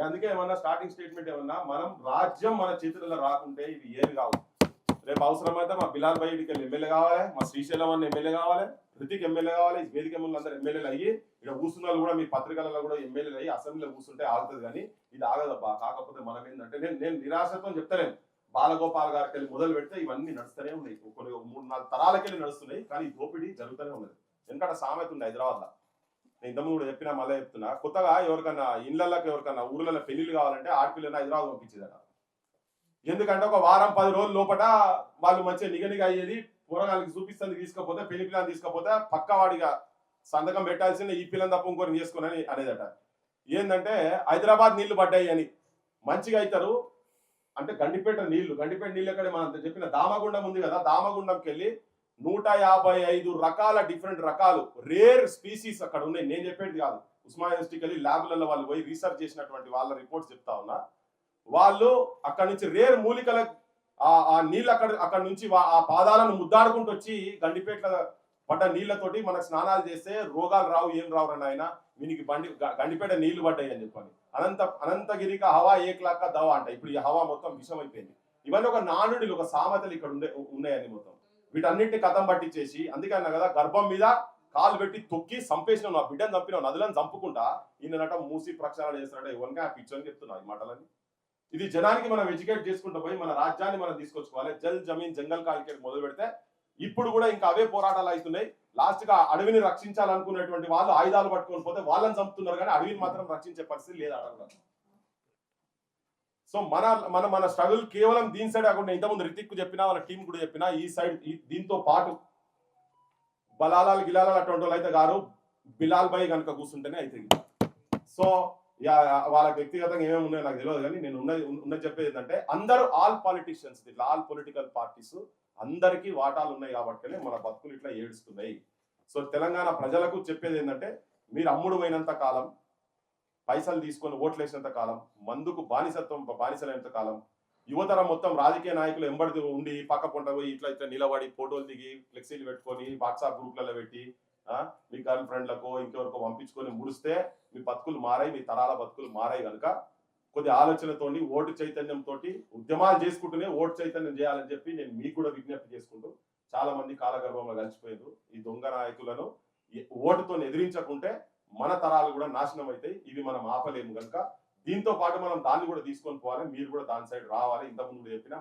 అందుకే ఏమన్నా starting statement ఏమన్నా మనం రాజ్యం మన చేతులలో రాకుంటే ఇవి ఏమి కావు. రేపు అవసరమైతే మా బిలాల్ భాయ్ ఇడికి ఎమ్మెల్యే కావాలి, మా శ్రీశైలం అన్న ఎమ్మెల్యే కావాలి, హృతిక్ ఎమ్మెల్యే కావాలి, వేదిక ముందు అందరూ ఎమ్మెల్యేలు అయ్యి ఇక్కడ కూర్చున్న కూడా మీ పత్రికలలో కూడా ఎమ్మెల్యేలు అయ్యి అసెంబ్లీలో కూర్చుంటే ఆగుతుంది. కానీ ఇది ఆగదబ్బా. కాకపోతే మనం ఏంటంటే నేను నిరాశతో చెప్తలేను. బాలగోపాల్ గారికి వెళ్ళి మొదలు పెడితే ఇవన్నీ నడుస్తూనే ఉన్నాయి. కొన్ని 3-4 తరాలకెళ్ళి నడుస్తున్నాయి. కానీ ఈ దోపిడీ జరుగుతూనే ఉన్నది. ఎందుకంటే సామెత ఉంది హైదరాబాద్ లో, నేను ఇంతకుముందు కూడా చెప్పినా మళ్ళీ చెప్తున్నా. కొత్తగా ఎవరికన్నా ఇళ్లకి ఎవరికన్నా ఊర్లలో పెళ్లిళ్ళు కావాలంటే ఆడపిల్లని హైదరాబాద్ పంపించేదట. ఎందుకంటే ఒక వారం 10 రోజుల లోపల వాళ్ళు మంచిగా నిగనిగా అయ్యేది. పూరగాళ్ళకి చూపిస్తుంది, తీసుకపోతే పెళ్లి పిల్లని తీసుకపోతే పక్కవాడిగా సంతకం పెట్టాల్సిన ఈ పిల్లని తప్ప ఇంకోరిని చేసుకుని అనేదట. ఏంటంటే హైదరాబాద్ నీళ్లు పడ్డాయి అని మంచిగా అవుతారు అంటే గండిపేట నీళ్లు ఎక్కడ మనం చెప్పిన దామగుండం ఉంది కదా, దామగుండంకి వెళ్ళి 155 రకాల డిఫరెంట్ రకాలు రేర్ స్పీసీస్ అక్కడ ఉన్నాయి. నేను చెప్పేది కాదు, ఉస్మానియా యూనివర్సిటీకి వెళ్ళి ల్యాబ్లలో వాళ్ళు పోయి రీసెర్చ్ చేసినటువంటి వాళ్ళ రిపోర్ట్స్ చెప్తా ఉన్నా. వాళ్ళు అక్కడ నుంచి రేర్ మూలికల ఆ నీళ్ళు అక్కడ నుంచి ఆ పాదాలను ముద్దాడుకుంటూ వచ్చి గండిపేట పడ్డ నీళ్లతోటి మనకు స్నానాలు చేస్తే రోగాలు రావు, ఏం రావు అని ఆయన వీనికి గండిపేట నీళ్లు పడ్డాయి అని చెప్పని. అనంతగిరిక హవా ఏక్లాక్క దవా అంట. ఇప్పుడు ఈ హవా మొత్తం విషం అయిపోయింది. ఇవన్నీ ఒక నానుడిలు, ఒక సామెతలు ఇక్కడ ఉన్నాయని మొత్తం వీటన్నిటిని కథం పట్టించేసి, అందుకే అన్నా కదా గర్భం మీద కాలు పెట్టి తొక్కి చంపేసిన ఆ బిడ్డను చంపిన నదులను చంపుకుంటా ఈయనట మూసి ప్రక్షాళన చేస్తున్నాడు. ఎవరిగా ఆ పిచ్చని చెప్తున్నా ఈ మాటలని. ఇది జనానికి మనం ఎడ్యుకేట్ చేసుకుంటూ పోయి మన రాజ్యాన్ని మనం తీసుకొచ్చుకోవాలి. జల్ జమీన్ జంగల్ కాలికి మొదలు పెడితే ఇప్పుడు కూడా ఇంకా అవే పోరాటాలు అవుతున్నాయి. లాస్ట్ గా అడవిని రక్షించాలనుకునేటువంటి వాళ్ళు ఆయుధాలు పట్టుకొని పోతే వాళ్ళని చంపుతున్నారు, కానీ అడవిని మాత్రం రక్షించే పరిస్థితి లేదు అడగడం. సో మన స్ట్రగుల్ కేవలం దీని సైడ్ కాకుండా ఇంతకుముందు రితిక్ చెప్పినా వాళ్ళ టీం కూడా చెప్పినా ఈ సైడ్ దీంతో పాటు బలాలాలు గిలాలాలు అటువంటి వాళ్ళు అయితే గారు బిలాల్ భాయ్ కనుక కూర్చుంటేనే అవుతుంది. సో వాళ్ళకి వ్యక్తిగతంగా ఏమేమి ఉన్నాయో నాకు తెలియదు, కానీ నేను ఉన్నది చెప్పేది ఏంటంటే అందరూ ఆల్ పాలిటిషియన్స్ ఇట్లా ఆల్ పొలిటికల్ పార్టీస్ అందరికీ వాటాలు ఉన్నాయి కాబట్టినే మన బతుకులు ఇట్లా ఏడుస్తున్నాయి. సో తెలంగాణ ప్రజలకు చెప్పేది ఏంటంటే మీరు అమ్ముడు అయినంత కాలం, పైసలు తీసుకొని ఓట్లు వేసినంత కాలం, మందుకు బానిసలైనంత కాలం, యువతరం మొత్తం రాజకీయ నాయకులు ఎంబడి ఉండి పక్క పొంట పోయి ఇట్లా నిలబడి ఫోటోలు దిగి ఫ్లెక్సీలు పెట్టుకొని వాట్సాప్ గ్రూప్లలో పెట్టి మీ గర్ల్ ఫ్రెండ్లకో ఇంకెవరికో పంపించుకొని ముడిస్తే మీ బతుకులు మారాయి, మీ తరాల బతుకులు మారాయి. కనుక కొద్ది ఆలోచనతోని ఓటు చైతన్యంతో ఉద్యమాలు చేసుకుంటూనే ఓటు చైతన్యం చేయాలని చెప్పి నేను మీకు కూడా విజ్ఞప్తి చేసుకుంటూ, చాలా మంది కాలగర్భంలో కలిసిపోయారు. ఈ దొంగ నాయకులను ఓటుతో ఎదిరించకుంటే మన తరాలు కూడా నాశనం అవుతాయి. ఇవి మనం ఆపలేము. కనుక దీంతో పాటు మనం దాన్ని కూడా తీసుకొని పోవాలి. మీరు కూడా దాని సైడ్ రావాలి. ఇంతకుముందు చెప్పిన